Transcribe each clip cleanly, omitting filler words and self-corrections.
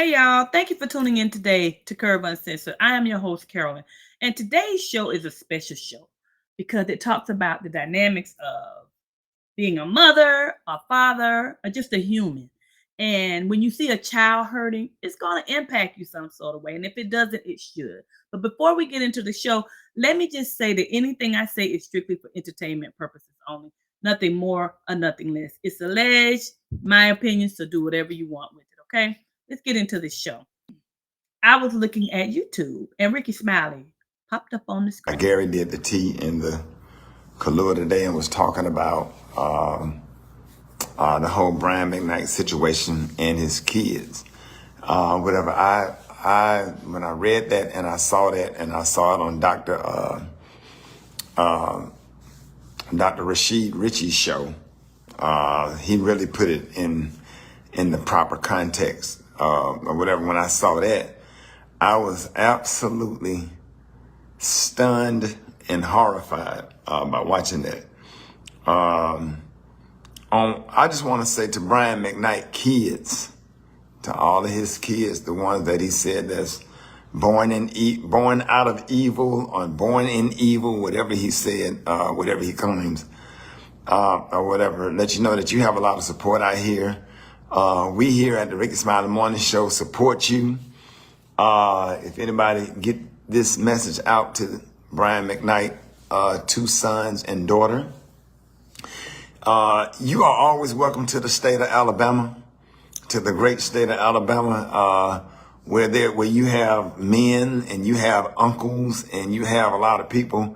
Hey y'all, thank you for tuning in today to Curve Uncensored. I am your host, Carolyn, and today's show is a special show because it talks about the dynamics of being a mother, a father, or just a human. And when you see a child hurting, it's going to impact you some sort of way. And if it doesn't, it should. But before we get into the show, let me just say that anything I say is strictly for entertainment purposes only. Nothing more or nothing less. It's alleged, my opinion, so do whatever you want with it, okay? Let's get into the show. I was looking at YouTube and Ricky Smiley popped up on the screen. Gary did the tea in the Kahlua today and was talking about the whole Brian McKnight situation and his kids. Whatever. When I read that and I saw that and I saw it on Dr. Rashid Ritchie's show, he really put it in the proper context or whatever. When I saw that, I was absolutely stunned and horrified by watching that. I just want to say to Brian McKnight kids, to all of his kids, the ones that he said that's born out of evil or born in evil, whatever he said, whatever he claims, or whatever, let you know that you have a lot of support out here. We here at the Ricky Smiley Morning Show support you. If anybody get this message out to Brian McKnight, 2 sons and daughter, you are always welcome to the state of Alabama, to the great state of Alabama, where you have men and you have uncles and you have a lot of people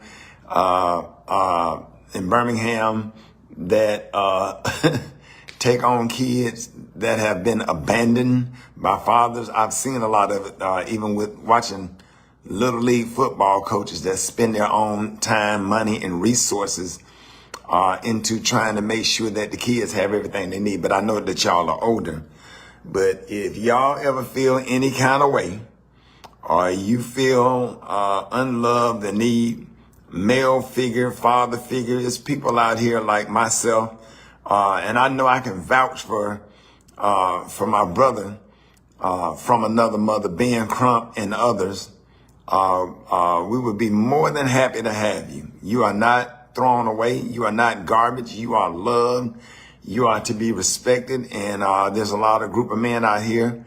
in Birmingham that take on kids that have been abandoned by fathers. I've seen a lot of it, even with watching Little League football coaches that spend their own time, money, and resources into trying to make sure that the kids have everything they need. But I know that y'all are older. But if y'all ever feel any kind of way, or you feel unloved and need male figure, father figure, there's people out here like myself, and I know I can vouch for my brother from another mother, Ben Crump and others. We would be more than happy to have you. You are not thrown away. You are not garbage. You are loved. You are to be respected. And there's a lot of group of men out here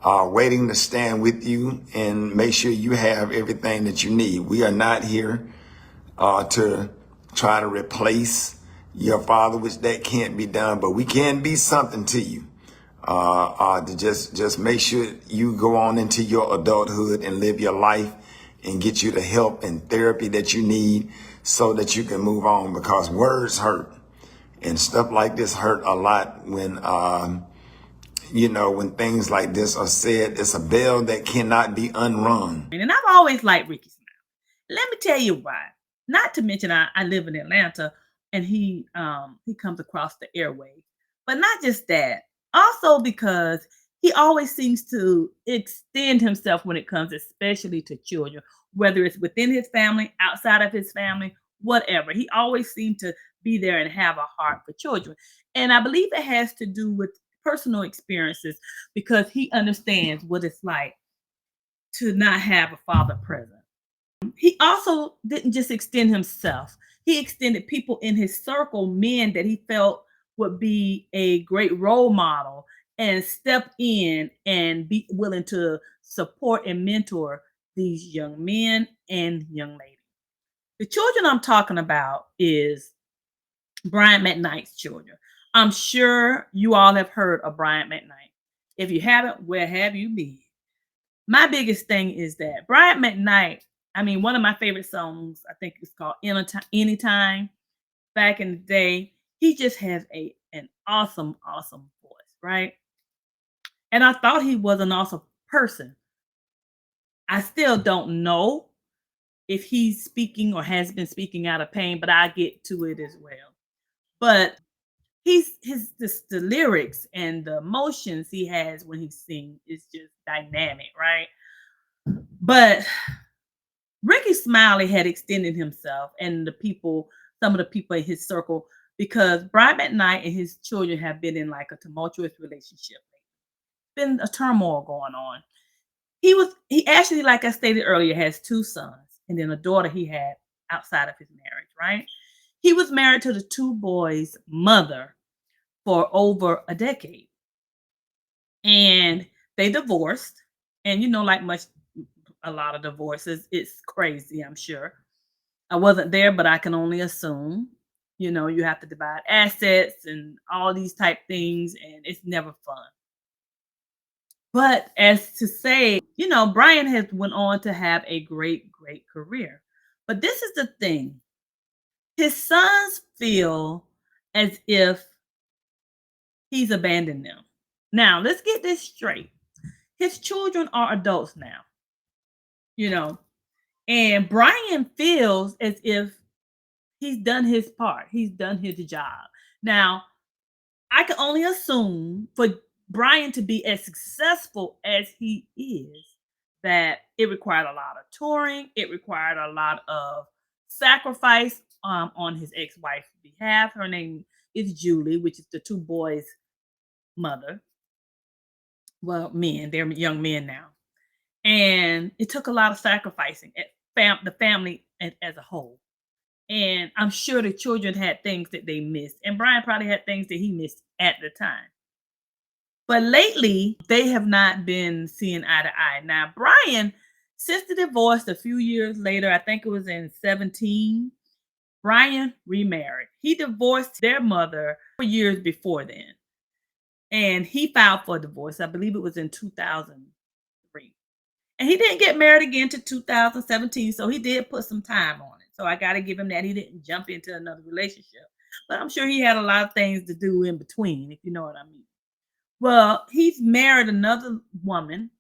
waiting to stand with you and make sure you have everything that you need. We are not here to try to replace your father, which that can't be done, but we can be something to you. To just make sure you go on into your adulthood and live your life and get you the help and therapy that you need so that you can move on, because words hurt and stuff like this hurt a lot when, when things like this are said. It's a bell that cannot be unrung. And I've always liked Ricky Smiley. Let me tell you why. Not to mention I live in Atlanta and he comes across the airwaves. But not just that. Also because he always seems to extend himself when it comes especially to children, whether it's within his family, outside of his family, whatever. He always seemed to be there and have a heart for children. And I believe it has to do with personal experiences because he understands what it's like to not have a father present. He also didn't just extend himself. He extended people in his circle, men that he felt would be a great role model and step in and be willing to support and mentor these young men and young ladies. The children I'm talking about is Brian McKnight's children. I'm sure you all have heard of Brian McKnight. If you haven't, where have you been? My biggest thing is that Brian McKnight, one of my favorite songs, I think it's called Anytime. Back in the day, he just has an awesome voice, right? And I thought he was an awesome person. I still don't know if he's speaking or has been speaking out of pain, but I get to it as well. But the lyrics and the emotions he has when he sings is just dynamic, right? But Ricky Smiley had extended himself and some of the people in his circle, because Brian McKnight and his children have been in like a tumultuous relationship. been a turmoil going on. He actually, like I stated earlier, has 2 sons and then a daughter he had outside of his marriage, right? He was married to the 2 boys' mother for over a decade, and they divorced. And like much a lot of divorces, it's crazy, I'm sure. I wasn't there, but I can only assume. You have to divide assets and all these type things, and it's never fun. But as to say, Brian has went on to have a great, great career. But this is the thing. His sons feel as if he's abandoned them. Now, let's get this straight. His children are adults now, you know, and Brian feels as if he's done his part. He's done his job. Now, I can only assume for Brian to be as successful as he is, that it required a lot of touring. It required a lot of sacrifice on his ex-wife's behalf. Her name is Julie, which is the 2 boys' mother. Well, men, they're young men now. And it took a lot of sacrificing at the family as a whole. And I'm sure the children had things that they missed. And Brian probably had things that he missed at the time. But lately, they have not been seeing eye to eye. Now, Brian, since the divorce a few years later, I think it was in 17, Brian remarried. He divorced their mother 4 years before then. And he filed for divorce. I believe it was in 2003. And he didn't get married again to 2017. So he did put some time on it. So I got to give him that. He didn't jump into another relationship. But I'm sure he had a lot of things to do in between, if you know what I mean. Well, he's married another woman,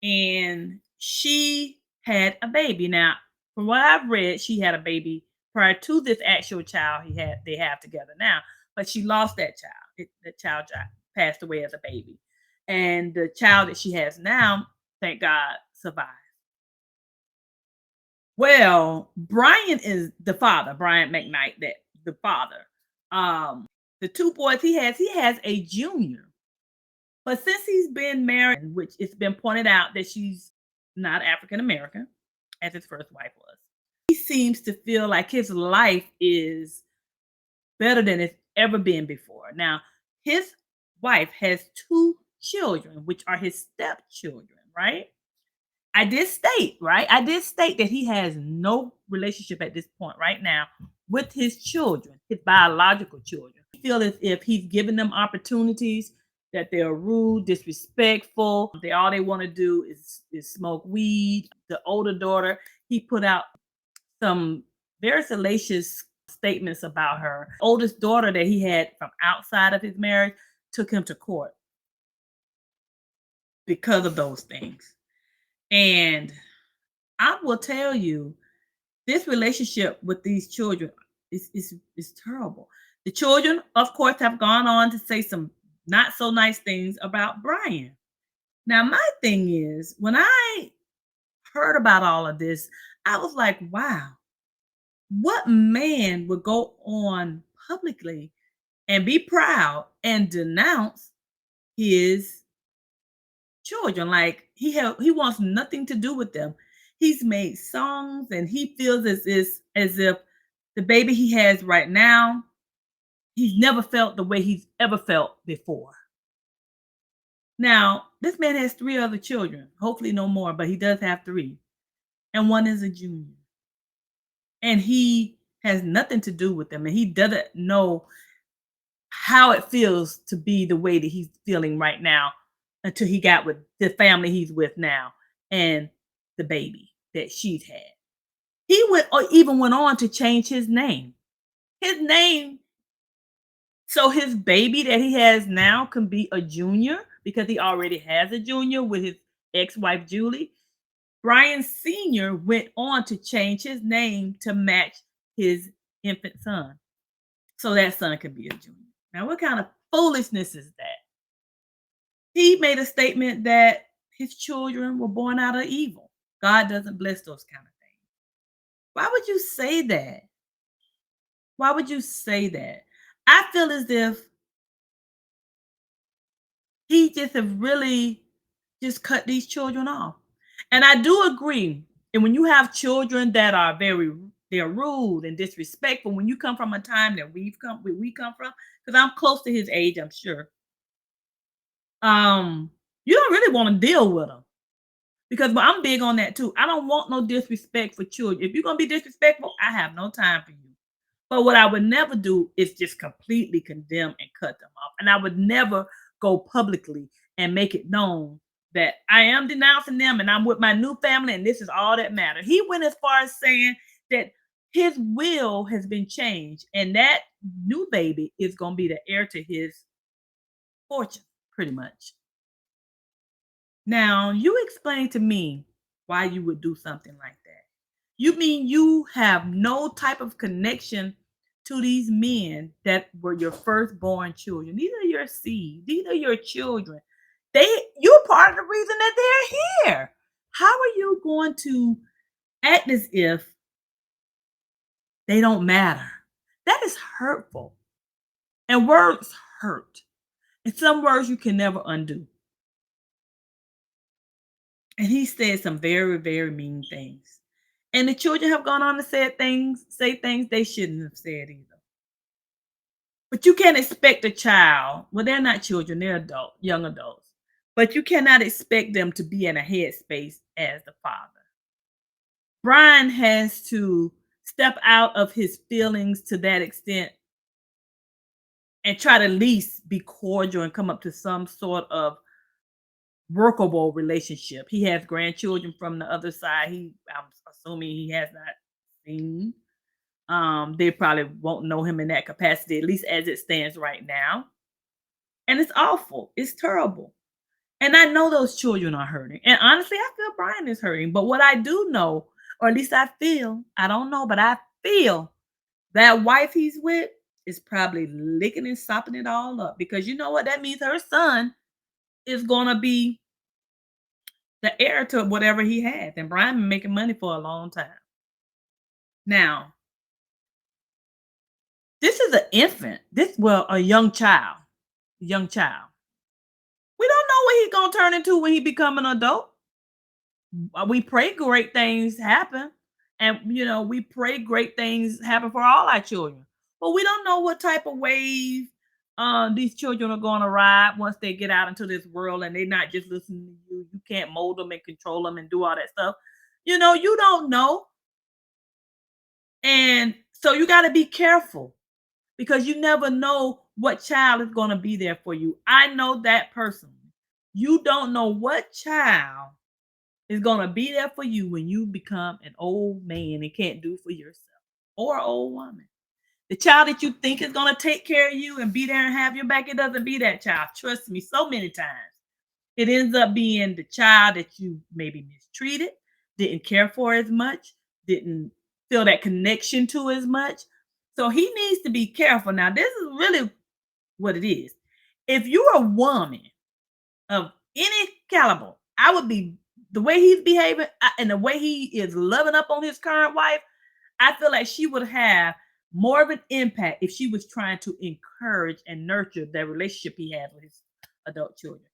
and she had a baby. Now, from what I've read, she had a baby prior to this actual child they have together now, but she lost that child. That child passed away as a baby. And the child that she has now, thank God, survived. Well, Brian is the father, Brian McKnight, that the father. The 2 boys he has a junior. But since he's been married, which it's been pointed out that she's not African American, as his first wife was, he seems to feel like his life is better than it's ever been before. Now, his wife has 2 children, which are his stepchildren, right? I did state that he has no relationship at this point right now with his children, his biological children. He feels as if he's giving them opportunities, that they're rude, disrespectful. All they want to do is smoke weed. The older daughter, he put out some very salacious statements about her. Oldest daughter that he had from outside of his marriage took him to court because of those things. And I will tell you, this relationship with these children is terrible. The children, of course, have gone on to say some not so nice things about Brian. Now, my thing is, when I heard about all of this, I was like, wow, what man would go on publicly and be proud and denounce his children? Like he wants nothing to do with them. He's made songs and he feels as if the baby he has right now, he's never felt the way he's ever felt before. Now, this man has 3 other children, hopefully no more, but he does have 3. And one is a junior. And he has nothing to do with them. And he doesn't know how it feels to be the way that he's feeling right now until he got with the family he's with now and the baby that she's had. He even went on to change his name. His name, so his baby that he has now can be a junior because he already has a junior with his ex-wife Julie. Brian Sr. went on to change his name to match his infant son. So that son could be a junior. Now, what kind of foolishness is that? He made a statement that his children were born out of evil. God doesn't bless those kind of things. Why would you say that? Why would you say that? I feel as if he just have really just cut these children off. And I do agree. And when you have children that are they're rude and disrespectful, when you come from a time that we come from, because I'm close to his age, I'm sure. Um, you don't really want to deal with them because I'm big on that too. I don't want no disrespect for children. If you're gonna be disrespectful, I have no time for you. But what I would never do is just completely condemn and cut them off. And I would never go publicly and make it known that I am denouncing them and I'm with my new family and this is all that matters. He went as far as saying that his will has been changed and that new baby is going to be the heir to his fortune, pretty much. Now, you explain to me why you would do something like that. You mean you have no type of connection to these men that were your firstborn children? These are your seed. These are your children. You're part of the reason that they're here. How are you going to act as if they don't matter? That is hurtful. And words hurt. And some words you can never undo. And he said some very, very mean things. And the children have gone on to say things they shouldn't have said either. But you can't expect a child, well, they're not children, they're young adults. But you cannot expect them to be in a headspace as the father. Brian has to step out of his feelings to that extent and try to at least be cordial and come up to some sort of workable relationship. He has grandchildren from the other side. I'm assuming he has not seen. They probably won't know him in that capacity, at least as it stands right now. And it's awful. It's terrible. And I know those children are hurting. And honestly, I feel Brian is hurting. But what I do know, or at least I feel, I don't know, but I feel that wife he's with is probably licking and sopping it all up. Because you know what? That means her son is going to be the heir to whatever he has. And Brian been making money for a long time. Now, this is an infant. A young child. Young child. We don't know what he's gonna turn into when he become an adult. We pray great things happen, and we pray great things happen for all our children. But we don't know what type of wave these children are gonna ride once they get out into this world, and they're not just listening to you. You can't mold them and control them and do all that stuff. You don't know, and so you got to be careful because you never know what child is going to be there for you. I know that personally. You don't know what child is going to be there for you when you become an old man and can't do for yourself or an old woman. The child that you think is going to take care of you and be there and have your back, it doesn't be that child. Trust me, so many times. It ends up being the child that you maybe mistreated, didn't care for as much, didn't feel that connection to as much. So he needs to be careful. Now, this is really what it is. If you're a woman of any caliber, I would be the way he's behaving and the way he is loving up on his current wife. I feel like she would have more of an impact if she was trying to encourage and nurture that relationship he has with his adult children.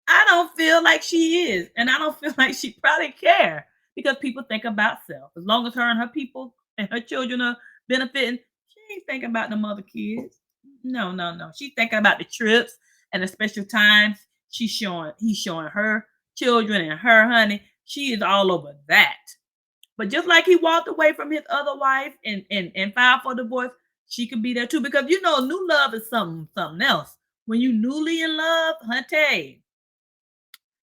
I don't feel like she is, and I don't feel like she probably care because people think about self. As long as her and her people and her children are benefiting, she ain't thinking about them other kids. No, no, no. She's thinking about the trips and the special times he's showing her children and her honey. She is all over that. But just like he walked away from his other wife and filed for divorce, she could be there too. Because new love is something else. When you newly in love, hunty,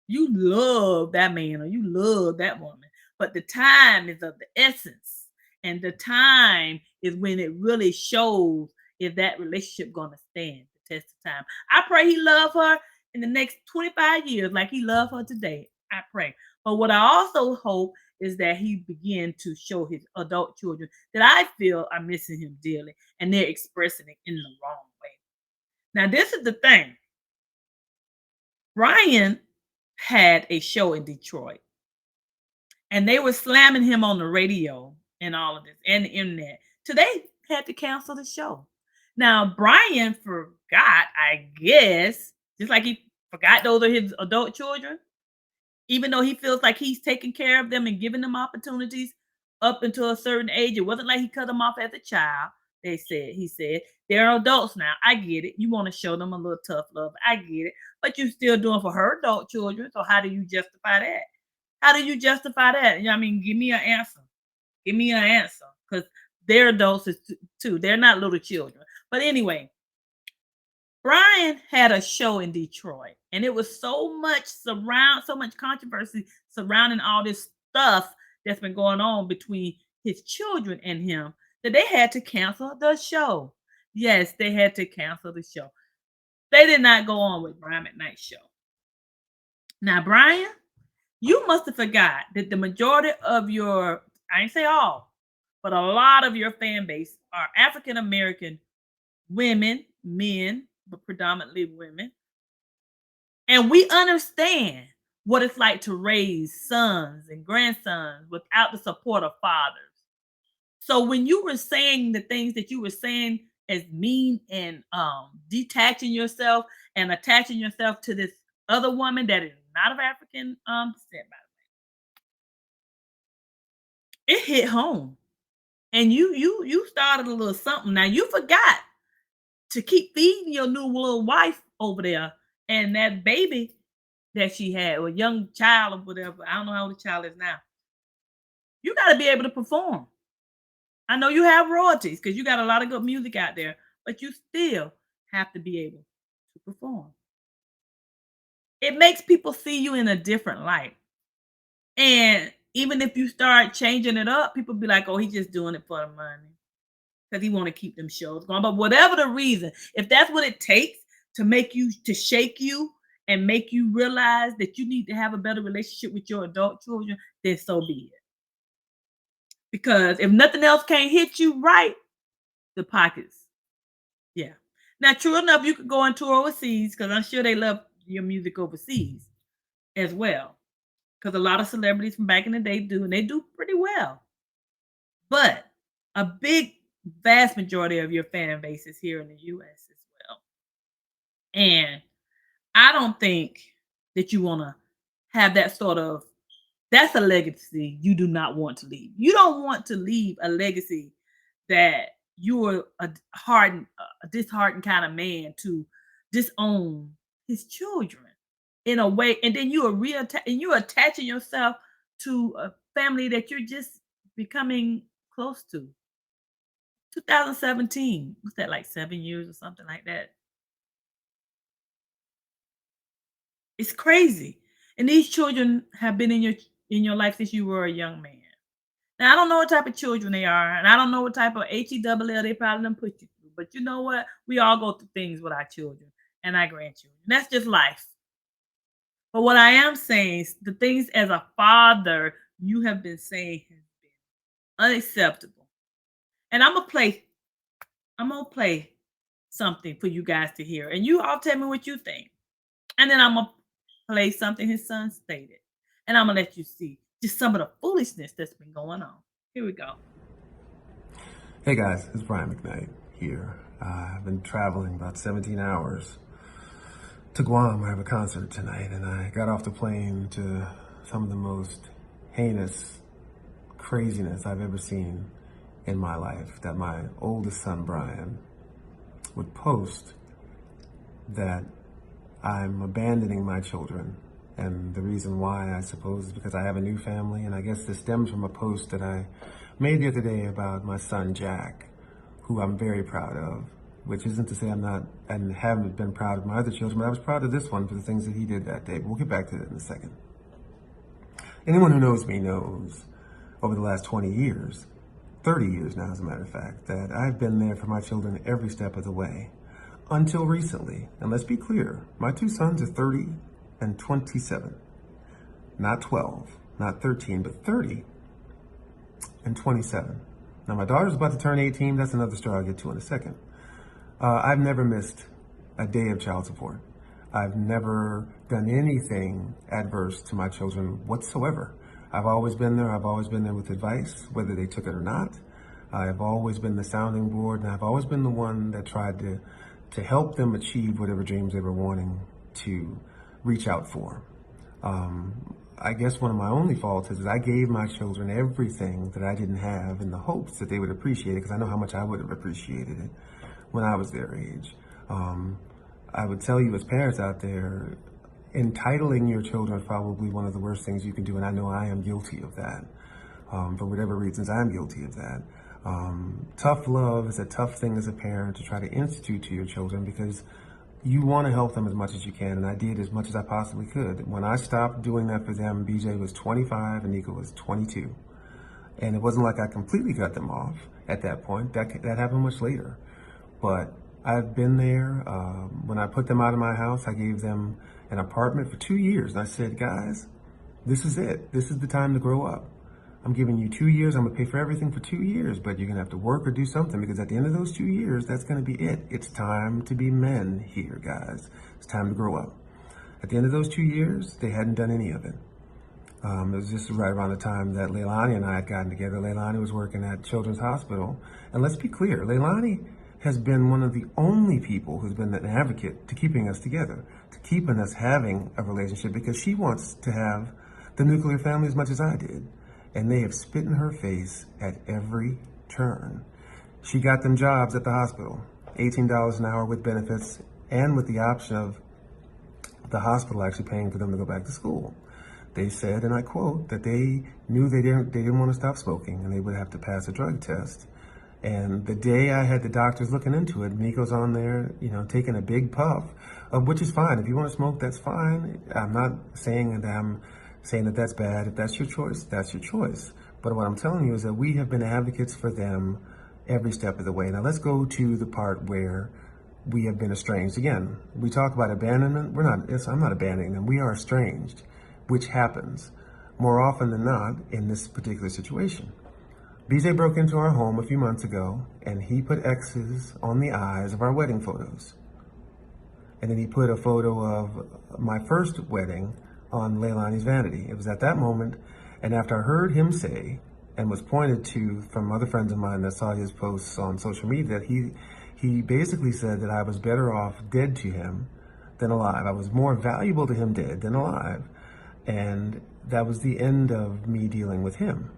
you love that man or you love that woman. But the time is of the essence. And the time is when it really shows if that relationship gonna stand the test of time. I pray he love her in the next 25 years like he loved her today. I pray. But what I also hope is that he begin to show his adult children that I feel are missing him dearly and they're expressing it in the wrong way. Now, this is the thing. Brian had a show in Detroit and they were slamming him on the radio and all of this and the internet. So they had to cancel the show. Now, Brian forgot, I guess, just like he Forgot those are his adult children, even though he feels like he's taking care of them and giving them opportunities up until a certain age. It wasn't like he cut them off as a child. He said, they're adults now. I get it. You want to show them a little tough love. I get it. But you're still doing for her adult children. So how do you justify that? How do you justify that? You know what I mean? Give me an answer. Give me an answer. Because they're adults too. They're not little children. But anyway, Brian had a show in Detroit, and it was so much controversy surrounding all this stuff that's been going on between his children and him that they had to cancel the show. Yes, they had to cancel the show. They did not go on with Brian McKnight's show. Now, Brian, you must have forgot that the majority of your, I ain't say all, but a lot of your fan base are African American women, men, but predominantly women. And we understand what it's like to raise sons and grandsons without the support of fathers. So when you were saying the things that you were saying as mean and detaching yourself and attaching yourself to this other woman that is not of African descent, by the way, it hit home. And you started a little something. Now you forgot to keep feeding your new little wife over there and that baby that she had, or young child or whatever. I don't know how old the child is now. You got to be able to perform. I know you have royalties because you got a lot of good music out there, but you still have to be able to perform. It makes people see you in a different light. And even if you start changing it up, people be like, oh, he's just doing it for the money because he want to keep them shows going. But whatever the reason, if that's what it takes to make you, to shake you and make you realize that you need to have a better relationship with your adult children, then so be it. Because if nothing else can't hit you right, the pockets. Yeah. Now, true enough, you could go on tour overseas because I'm sure they love your music overseas as well. Because a lot of celebrities from back in the day do, and they do pretty well. But a vast majority of your fan base is here in the US as well. And I don't think that you want to have that sort of, that's a legacy you do not want to leave. You don't want to leave a legacy that you are a disheartened kind of man to disown his children in a way, and then you're attaching yourself to a family that you're just becoming close to. 2017, what's that, like 7 years or something like that? It's crazy. And these children have been in your life since you were a young man. Now I don't know what type of children they are, and I don't know what type of HELL they probably done put you through. But you know what? We all go through things with our children and our grandchildren. That's just life. But what I am saying is the things as a father you have been saying has been unacceptable. And I'm gonna play something for you guys to hear, and you all tell me what you think. And then I'm gonna play something his son stated, and I'm gonna let you see just some of the foolishness that's been going on. Here we go. Hey guys, it's Brian McKnight here. I've been traveling about 17 hours to Guam. I have a concert tonight, and I got off the plane to some of the most heinous craziness I've ever seen in my life. That my oldest son, Brian, would post that I'm abandoning my children. And the reason why, I suppose, is because I have a new family. And I guess this stems from a post that I made the other day about my son, Jack, who I'm very proud of, which isn't to say I'm not and haven't been proud of my other children, but I was proud of this one for the things that he did that day. But we'll get back to that in a second. Anyone who knows me knows over the last 20 years, 30 years now, as a matter of fact, that I've been there for my children every step of the way until recently. And let's be clear, my two sons are 30 and 27, not 12, not 13, but 30 and 27. Now my daughter's about to turn 18. That's another story I'll get to in a second. I've never missed a day of child support. I've never done anything adverse to my children whatsoever. I've always been there. I've always been there with advice, whether they took it or not. I've always been the sounding board, and I've always been the one that tried to help them achieve whatever dreams they were wanting to reach out for. I guess one of my only faults is that I gave my children everything that I didn't have in the hopes that they would appreciate it, because I know how much I would have appreciated it when I was their age. I would tell you as parents out there, entitling your children is probably one of the worst things you can do, and I know I am guilty of that. For whatever reasons, I'm guilty of that. Tough love is a tough thing as a parent to try to institute to your children, because you want to help them as much as you can, and I did as much as I possibly could. When I stopped doing that for them, BJ was 25 and Nico was 22. And it wasn't like I completely cut them off at that point. That happened much later. But I've been there. When I put them out of my house, I gave them an apartment for 2 years. And I said, guys, this is it. This is the time to grow up. I'm giving you 2 years. I'm going to pay for everything for 2 years, but you're going to have to work or do something, because at the end of those 2 years, that's going to be it. It's time to be men here, guys. It's time to grow up. At the end of those 2 years, they hadn't done any of it. It was just right around the time that Leilani and I had gotten together. Leilani was working at Children's Hospital. And let's be clear, Leilani has been one of the only people who's been an advocate to keeping us together, to keeping us having a relationship, because she wants to have the nuclear family as much as I did. And they have spit in her face at every turn. She got them jobs at the hospital, $18 an hour with benefits, and with the option of the hospital actually paying for them to go back to school. They said, and I quote, that they knew they didn't want to stop smoking, and they would have to pass a drug test. And the day I had the doctors looking into it, Nico's on there, taking a big puff, which is fine. If you want to smoke, that's fine. I'm not saying that that's bad. If that's your choice, that's your choice. But what I'm telling you is that we have been advocates for them every step of the way. Now let's go to the part where we have been estranged. Again, we talk about abandonment. I'm not abandoning them. We are estranged, which happens more often than not in this particular situation. BJ broke into our home a few months ago, and he put X's on the eyes of our wedding photos. And then he put a photo of my first wedding on Leilani's vanity. It was at that moment, and after I heard him say, and was pointed to from other friends of mine that saw his posts on social media, that he basically said that I was better off dead to him than alive. I was more valuable to him dead than alive. And that was the end of me dealing with him.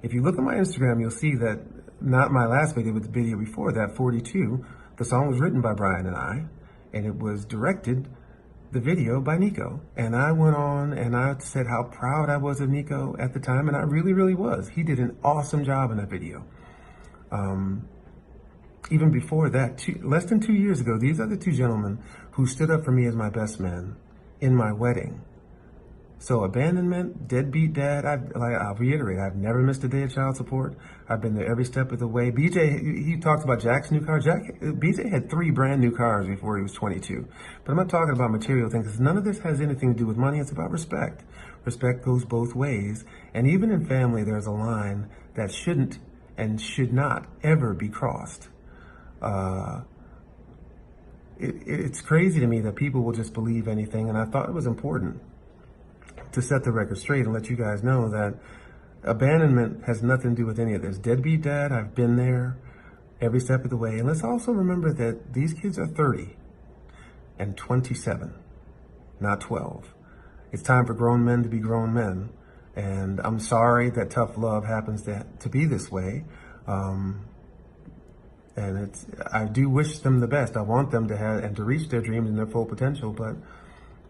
If you look at my Instagram, you'll see that not my last video, but the video before that, 42, the song was written by Brian and I, and it was directed, the video, by Nico. And I went on and I said how proud I was of Nico at the time, and I really, really was. He did an awesome job in that video. Even before that, less than 2 years ago, these are the two gentlemen who stood up for me as my best man in my wedding. So abandonment, deadbeat dad, I'll reiterate, I've never missed a day of child support. I've been there every step of the way. BJ, he talks about Jack's new car. BJ had 3 brand new cars before he was 22. But I'm not talking about material things, because none of this has anything to do with money. It's about respect. Respect goes both ways. And even in family, there's a line that shouldn't and should not ever be crossed. It's crazy to me that people will just believe anything, and I thought it was important to set the record straight and let you guys know that abandonment has nothing to do with any of this. Deadbeat dad, I've been there every step of the way. And let's also remember that these kids are 30 and 27, not 12. It's time for grown men to be grown men. And I'm sorry that tough love happens to be this way. And I do wish them the best. I want them to have and to reach their dreams and their full potential, but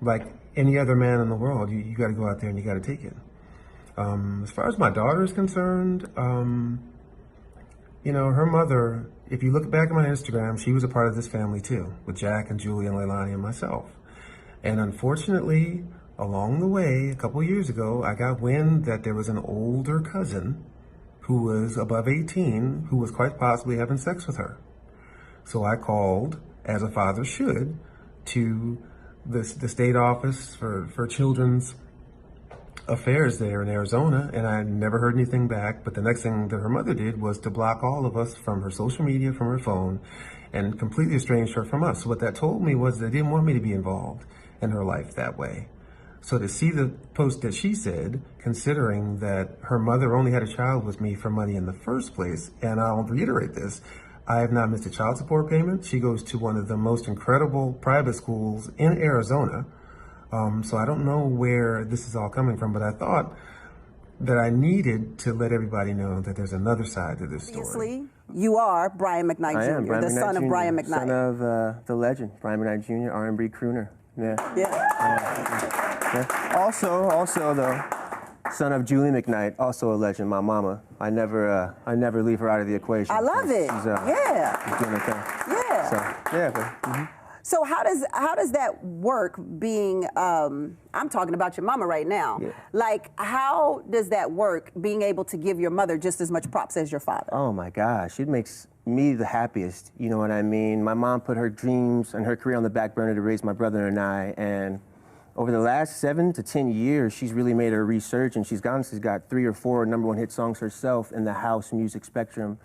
like any other man in the world, you got to go out there and you got to take it. As far as my daughter is concerned, her mother, if you look back at my Instagram, she was a part of this family too, with Jack and Julie and Leilani and myself. And unfortunately, along the way, a couple of years ago, I got wind that there was an older cousin who was above 18, who was quite possibly having sex with her. So I called, as a father should, to the state office for children's affairs there in Arizona, and I never heard anything back. But the next thing that her mother did was to block all of us from her social media, from her phone, and completely estranged her from us. So what that told me was they didn't want me to be involved in her life that way. So to see the post that she said, considering that her mother only had a child with me for money in the first place, and I'll reiterate this, I have not missed a child support payment. She goes to one of the most incredible private schools in Arizona. So I don't know where this is all coming from, but I thought that I needed to let everybody know that there's another side to this story. Obviously, you are Brian McKnight Jr., I am Brian the McKnight son Jr., of Brian McKnight. son of the legend, Brian McKnight Jr., R&B crooner. Yeah. Yeah. Also though, son of Julie McKnight, also a legend, my mama. I never leave her out of the equation. I love it. She's doing her thing. Yeah. So yeah. But, So how does that work being, I'm talking about your mama right now. Yeah. Like, how does that work being able to give your mother just as much props as your father? Oh my gosh, it makes me the happiest, you know what I mean? My mom put her dreams and her career on the back burner to raise my brother and I, and over the last 7 to 10 years, she's really made her research, and she's got 3 or 4 #1 hit songs herself in the house music spectrum.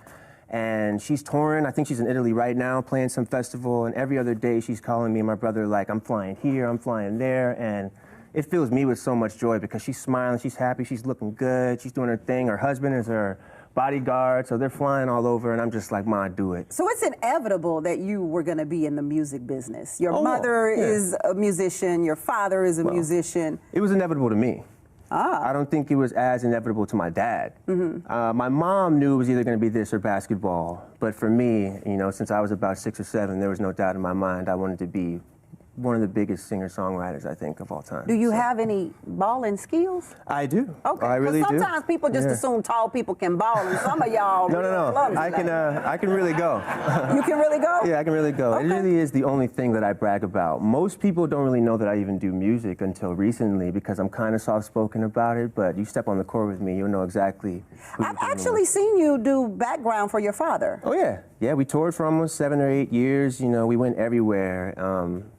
And she's touring. I think she's in Italy right now playing some festival, and every other day she's calling me and my brother like, I'm flying here, I'm flying there, and it fills me with so much joy because she's smiling, she's happy, she's looking good, she's doing her thing. Her husband is her bodyguard, so they're flying all over, and I'm just like, Ma, do it. So it's inevitable that you were going to be in the music business. Your Oh, mother yeah. is a musician, your father is a musician. It was inevitable to me. I don't think it was as inevitable to my dad. My mom knew it was either going to be this or basketball, but for me, you know, since I was about 6 or 7, there was no doubt in my mind I wanted to be one of the biggest singer-songwriters, I think, of all time. Do you have any balling skills? I do. Okay. I really do. Sometimes people just assume tall people can ball, and some of y'all No. clumsy. I can really go. You can really go? Yeah, I can really go. Okay. It really is the only thing that I brag about. Most people don't really know that I even do music until recently because I'm kind of soft-spoken about it, but you step on the court with me, you'll know exactly who I've you're dealing actually with. seen you do background for your father. Oh, yeah. Yeah, we toured for almost 7 or 8 years. You know, we went everywhere.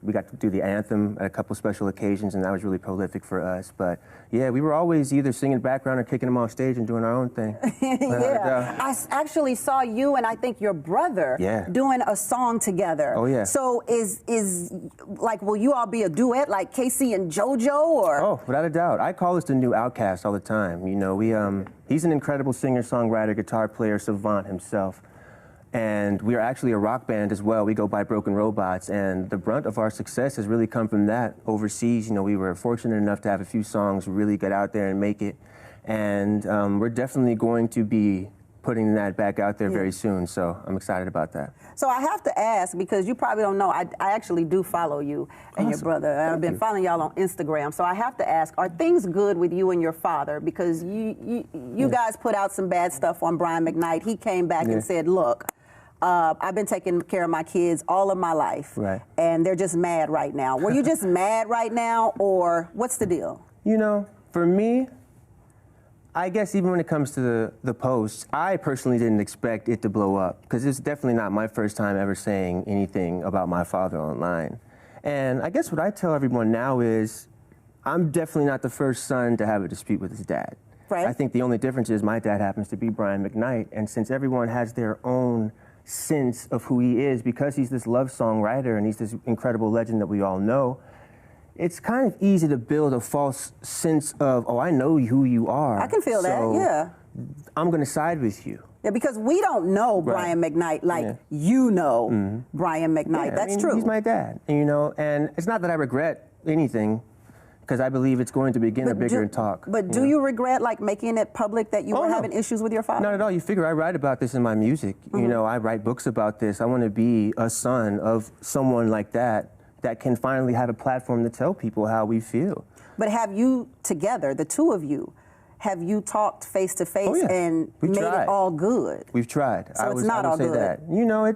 We got to do the anthem at a couple special occasions, and that was really prolific for us. But, yeah, we were always either singing background or kicking them off stage and doing our own thing. Yeah. I actually saw you and I think your brother doing a song together. Oh, yeah. So is like, will you all be a duet like Casey and JoJo, or? Oh, without a doubt. I call this the new Outcast all the time. You know, he's an incredible singer, songwriter, guitar player, savant himself. And we are actually a rock band as well. We go by Broken Robots, and the brunt of our success has really come from that overseas. You know, we were fortunate enough to have a few songs really get out there and make it. And we're definitely going to be putting that back out there very soon, so I'm excited about that. So I have to ask, because you probably don't know, I actually do follow you and your brother. I've been following y'all on Instagram, so I have to ask, are things good with you and your father? Because you guys put out some bad stuff on Brian McKnight. He came back and said, look, I've been taking care of my kids all of my life, and they're just mad right now. Were you just mad right now, or what's the deal? You know, for me, I guess even when it comes to the posts, I personally didn't expect it to blow up, because it's definitely not my first time ever saying anything about my father online. And I guess what I tell everyone now is, I'm definitely not the first son to have a dispute with his dad. Right. I think the only difference is my dad happens to be Brian McKnight, and since everyone has their own sense of who he is, because he's this love songwriter and he's this incredible legend that we all know, it's kind of easy to build a false sense of, oh, I know who you are. I can feel that, yeah. I'm going to side with you. Yeah, because we don't know Brian McKnight like you know Brian McKnight. Yeah, That's I mean, true. He's my dad, you know, and it's not that I regret anything, because I believe it's going to begin a bigger talk. But do you regret like making it public that you were having issues with your father? Not at all. You figure I write about this in my music. You know, I write books about this. I want to be a son of someone like that can finally have a platform to tell people how we feel. But have you together, the two of you, have you talked face to face and made it all good? We've tried. So it's not all good. That. You know,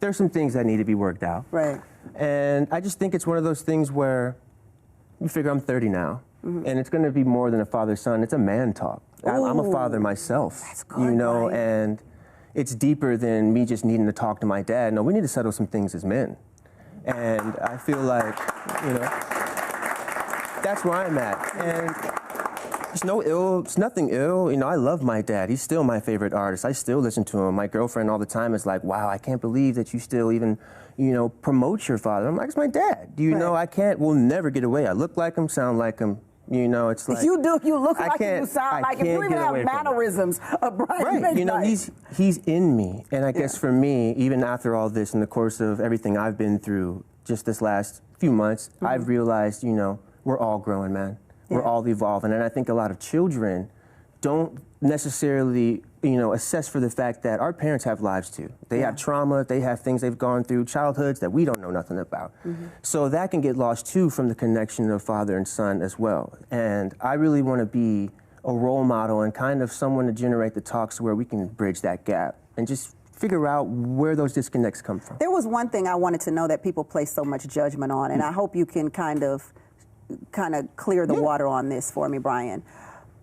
there's some things that need to be worked out. Right. And I just think it's one of those things where you figure I'm 30 now, and it's going to be more than a father-son. It's a man talk. I'm a father myself. That's good, you know, right? and it's deeper than me just needing to talk to my dad. No, we need to settle some things as men. And I feel like, you know, that's where I'm at. And it's nothing ill. You know, I love my dad. He's still my favorite artist. I still listen to him. My girlfriend all the time is like, wow, I can't believe that you still even, you know, promote your father. I'm like, it's my dad. Do you know, we'll never get away. I look like him, sound like him. You know, it's like... You do. You look like him. You sound like him. You even have mannerisms of Brian McKnight. You know, he's in me. And I guess for me, even after all this, in the course of everything I've been through just this last few months, I've realized, you know, we're all growing, man. Yeah. We're all evolving. And I think a lot of children don't necessarily, assess for the fact that our parents have lives too. They have trauma, they have things they've gone through, childhoods that we don't know nothing about. So that can get lost too from the connection of father and son as well. And I really want to be a role model and kind of someone to generate the talks where we can bridge that gap and just figure out where those disconnects come from. There was one thing I wanted to know that people place so much judgment on, and I hope you can kind of clear the water on this for me, Brian.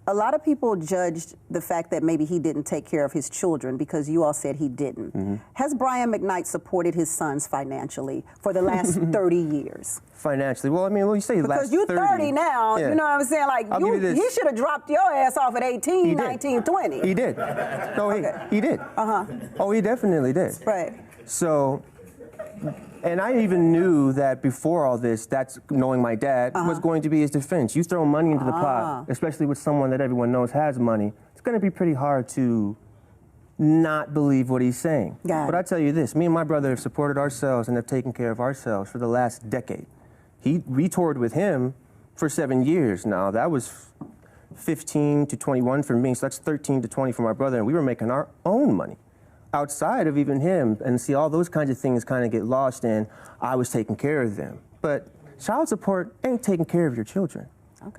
A lot of people judged the fact that maybe he didn't take care of his children because you all said he didn't. Has Brian McKnight supported his sons financially for the last 30 years? Financially? Well, I mean, you say because last you're 30. 30 now, you know what I'm saying? Like, he should have dropped your ass off at 18, 19, 20. He did. No, he did. Oh, he definitely did. Right. So, and I even knew that before all this, that's knowing my dad was going to be his defense. You throw money into the pot, especially with someone that everyone knows has money, it's going to be pretty hard to not believe what he's saying. But I tell you this, me and my brother have supported ourselves and have taken care of ourselves for the last decade. We toured with him for 7 years now. That was 15 to 21 for me, so that's 13 to 20 for my brother, and we were making our own money outside of even him. And see, all those kinds of things kind of get lost in, I was taking care of them. But child support ain't taking care of your children.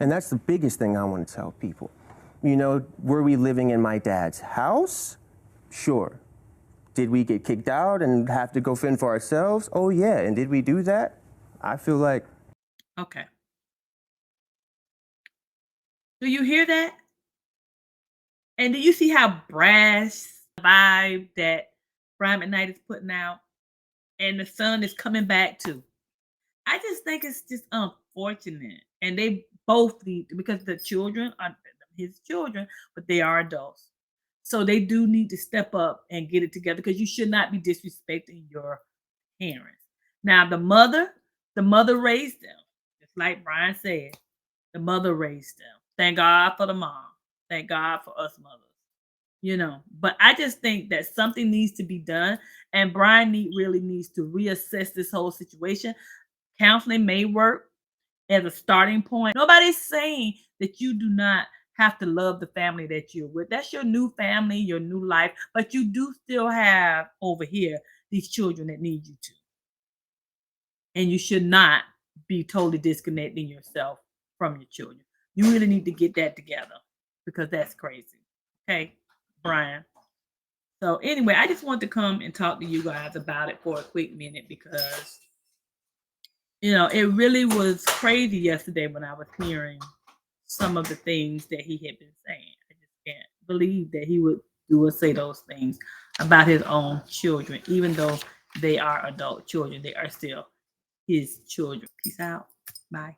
And that's the biggest thing I want to tell people. Were we living in my dad's house? Sure. Did we get kicked out and have to go fend for ourselves? Oh yeah, and did we do that? I feel like... Okay. Do you hear that? And do you see how brash vibe that Brian McKnight is putting out? And the son is coming back too. I just think it's just unfortunate. And they both need, because the children are his children, but they are adults. So they do need to step up and get it together, because you should not be disrespecting your parents. Now, the mother raised them. Just like Brian said, the mother raised them. Thank God for the mom. Thank God for us mothers. But I just think that something needs to be done, and Brian really needs to reassess this whole situation. Counseling may work as a starting point. Nobody's saying that you do not have to love the family that you're with. That's your new family, your new life, but you do still have over here these children that need you too. And you should not be totally disconnecting yourself from your children. You really need to get that together, because that's crazy. Okay, Brian. So anyway, I just want to come and talk to you guys about it for a quick minute, because it really was crazy yesterday when I was hearing some of the things that he had been saying. I just can't believe that he would do or say those things about his own children, even though they are adult children. They are still his children. Peace out. Bye.